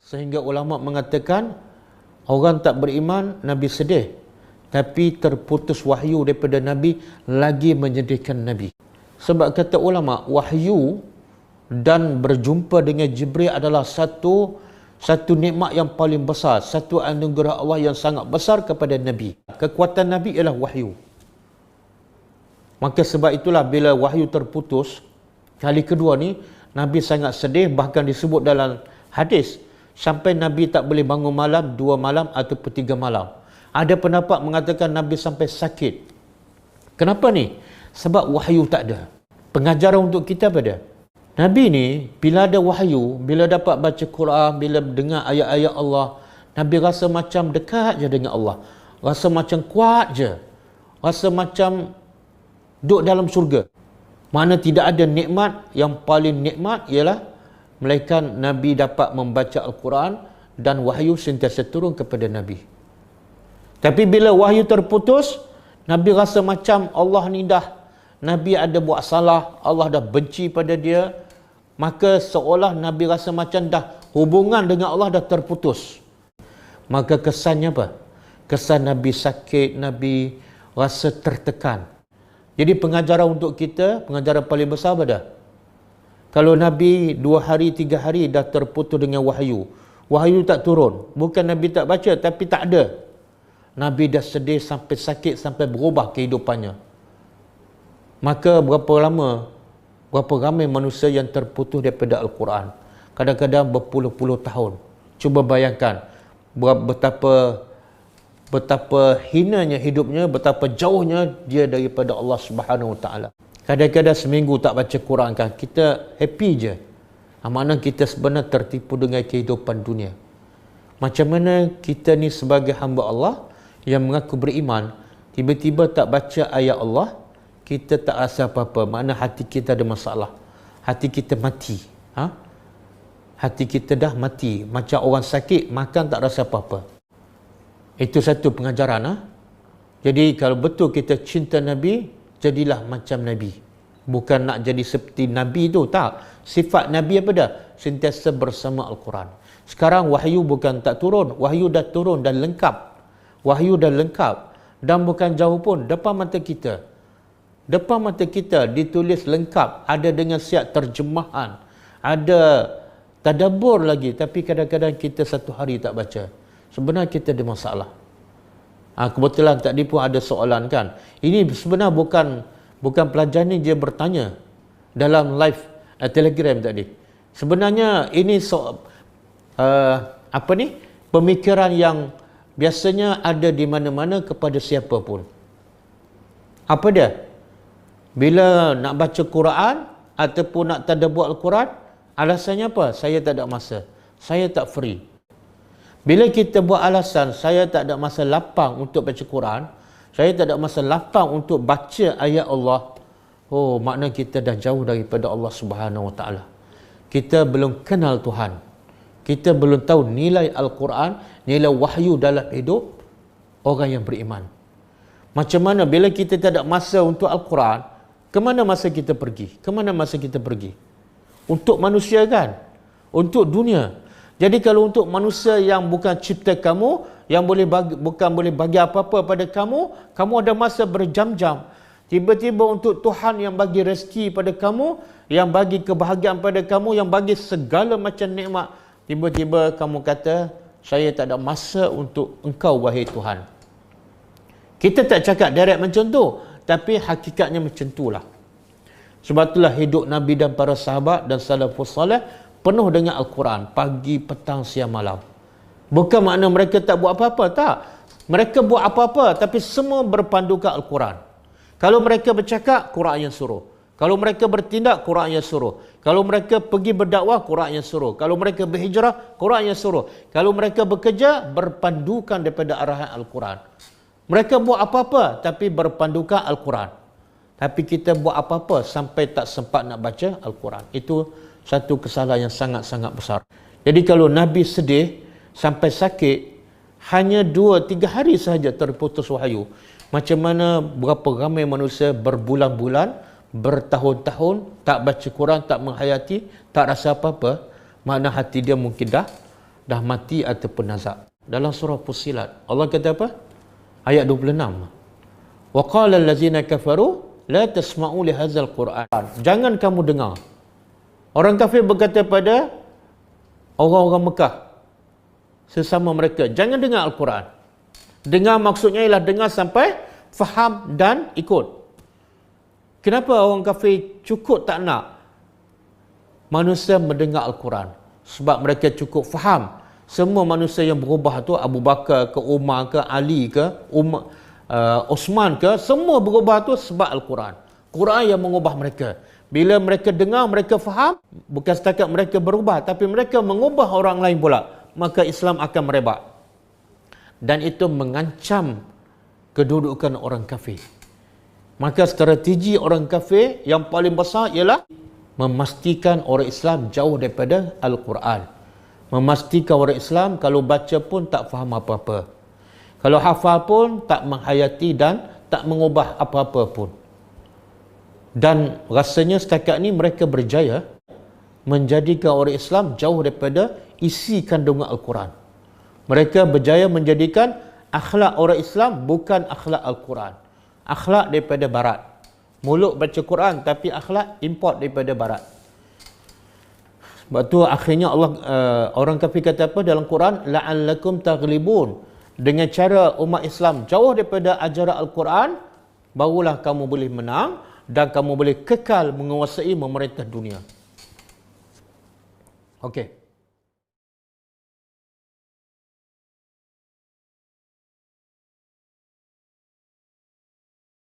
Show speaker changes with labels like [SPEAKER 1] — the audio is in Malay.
[SPEAKER 1] Sehingga ulama mengatakan orang tak beriman Nabi sedih, tapi terputus wahyu daripada Nabi lagi menyedihkan Nabi. Sebab kata ulama, wahyu dan berjumpa dengan Jibril adalah satu nikmat yang paling besar, satu anugerah Allah yang sangat besar kepada Nabi. Kekuatan Nabi ialah wahyu. Maka sebab itulah bila wahyu terputus kali kedua ni, Nabi sangat sedih, bahkan disebut dalam hadis sampai Nabi tak boleh bangun malam 2 malam ataupun 3 malam. Ada pendapat mengatakan Nabi sampai sakit. Kenapa ni? Sebab wahyu tak ada. Pengajaran untuk kita pada Nabi ni, bila ada wahyu, bila dapat baca Quran, bila dengar ayat-ayat Allah, Nabi rasa macam dekat je dengan Allah. Rasa macam kuat je. Rasa macam duduk dalam syurga. Mana tidak ada nikmat yang paling nikmat ialah melainkan Nabi dapat membaca Al-Quran dan wahyu sentiasa turun kepada Nabi. Tapi bila wahyu terputus, Nabi rasa macam Allah ni dah, Nabi ada buat salah, Allah dah benci pada dia. Maka seolah Nabi rasa macam dah hubungan dengan Allah dah terputus. Maka kesannya apa? Kesan Nabi sakit, Nabi rasa tertekan. Jadi pengajaran untuk kita, pengajaran paling besar apa dah? Kalau Nabi 2 hari, 3 hari dah terputus dengan wahyu, wahyu tak turun. Bukan Nabi tak baca, tapi tak ada. Nabi dah sedih sampai sakit, sampai berubah kehidupannya. Maka berapa ramai manusia yang terputus daripada Al-Quran. Kadang-kadang berpuluh-puluh tahun. Cuba bayangkan betapa hinanya hidupnya, betapa jauhnya dia daripada Allah Subhanahu Wa Taala. Kadang-kadang seminggu tak baca Quran kan, kita happy je. Maknanya kita sebenarnya tertipu dengan kehidupan dunia. Macam mana kita ni sebagai hamba Allah yang mengaku beriman, tiba-tiba tak baca ayat Allah, kita tak rasa apa-apa. Makna hati kita ada masalah. Hati kita mati. Hati kita dah mati. Macam orang sakit, makan tak rasa apa-apa. Itu satu pengajaran. Jadi kalau betul kita cinta Nabi, jadilah macam Nabi. Bukan nak jadi seperti Nabi tu, tak. Sifat Nabi apa dah? Sentiasa bersama Al-Quran. Sekarang wahyu bukan tak turun, wahyu dah turun dan lengkap. Wahyu dah lengkap. Dan bukan jauh pun, depan mata kita. Depan mata kita ditulis lengkap, ada dengan siap terjemahan, ada tadabbur lagi, tapi kadang-kadang kita 1 hari tak baca. Sebenarnya kita ada masalah. Kebetulan tadi pun ada soalan kan. Ini sebenarnya bukan pelajar ni dia bertanya dalam live Telegram tadi. Sebenarnya ini pemikiran yang biasanya ada di mana-mana kepada siapa pun. Apa dia? Bila nak baca Quran ataupun nak tadabbur Al-Quran, alasannya apa? Saya tak ada masa. Saya tak free. Bila kita buat alasan, saya tak ada masa lapang untuk baca Quran, saya tak ada masa lapang untuk baca ayat Allah, makna kita dah jauh daripada Allah Subhanahu Wa Taala. Kita belum kenal Tuhan. Kita belum tahu nilai Al-Quran, nilai wahyu dalam hidup orang yang beriman. Macam mana bila kita tak ada masa untuk Al-Quran, ke mana masa kita pergi? Ke mana masa kita pergi? Untuk manusia kan? Untuk dunia. Jadi kalau untuk manusia yang bukan cipta kamu, yang bukan boleh bagi apa-apa pada kamu, kamu ada masa berjam-jam. Tiba-tiba untuk Tuhan yang bagi rezeki pada kamu, yang bagi kebahagiaan pada kamu, yang bagi segala macam nikmat, tiba-tiba kamu kata, saya tak ada masa untuk engkau wahai Tuhan. Kita tak cakap direct macam tu, tapi hakikatnya macam itulah. Sebab itulah hidup Nabi dan para sahabat dan salafus salih penuh dengan Al-Quran, pagi, petang, siang, malam. Bukan makna mereka tak buat apa-apa, tak. Mereka buat apa-apa, tapi semua berpandukan Al-Quran. Kalau mereka bercakap, Quran yang suruh. Kalau mereka bertindak, Quran yang suruh. Kalau mereka pergi berdakwah, Quran yang suruh. Kalau mereka berhijrah, Quran yang suruh. Kalau mereka bekerja, berpandukan daripada arahan Al-Quran. Mereka buat apa-apa, tapi berpandukan Al-Quran. Tapi kita buat apa-apa sampai tak sempat nak baca Al-Quran. Itu satu kesalahan yang sangat-sangat besar. Jadi kalau Nabi sedih sampai sakit, hanya 2-3 hari sahaja terputus wahyu. Macam mana berapa ramai manusia berbulan-bulan, bertahun-tahun tak baca Quran, tak menghayati, tak rasa apa-apa. Makna hati dia mungkin dah dah mati ataupun nazak. Dalam surah Fussilat, Allah kata apa? Ayat 26. Wa qala allazina kafaru la tasma'u li hadzal Qur'an. Jangan kamu dengar. Orang kafir berkata pada orang-orang Mekah sesama mereka, jangan dengar Al-Quran. Dengar maksudnya ialah dengar sampai faham dan ikut. Kenapa orang kafir cukup tak nak manusia mendengar Al-Quran? Sebab mereka cukup faham. Semua manusia yang berubah tu, Abu Bakar ke, Umar ke, Ali ke, Osman ke, semua berubah tu sebab Al-Quran. Quran yang mengubah mereka. Bila mereka dengar, mereka faham, bukan setakat mereka berubah, tapi mereka mengubah orang lain pula, maka Islam akan merebak. Dan itu mengancam kedudukan orang kafir. Maka strategi orang kafir yang paling besar ialah memastikan orang Islam jauh daripada Al-Quran. Memastikan orang Islam kalau baca pun tak faham apa-apa. Kalau hafal pun tak menghayati dan tak mengubah apa-apa pun. Dan rasanya setakat ni mereka berjaya menjadikan orang Islam jauh daripada isi kandungan Al-Quran. Mereka berjaya menjadikan akhlak orang Islam bukan akhlak Al-Quran. Akhlak daripada barat. Mulut baca Quran tapi akhlak import daripada barat. Sebab tu akhirnya Allah orang kafir kata apa dalam Quran? La'allakum taghlibun. Dengan cara umat Islam jauh daripada ajaran Al-Quran, barulah kamu boleh menang dan kamu boleh kekal menguasai memerintah dunia. Okey.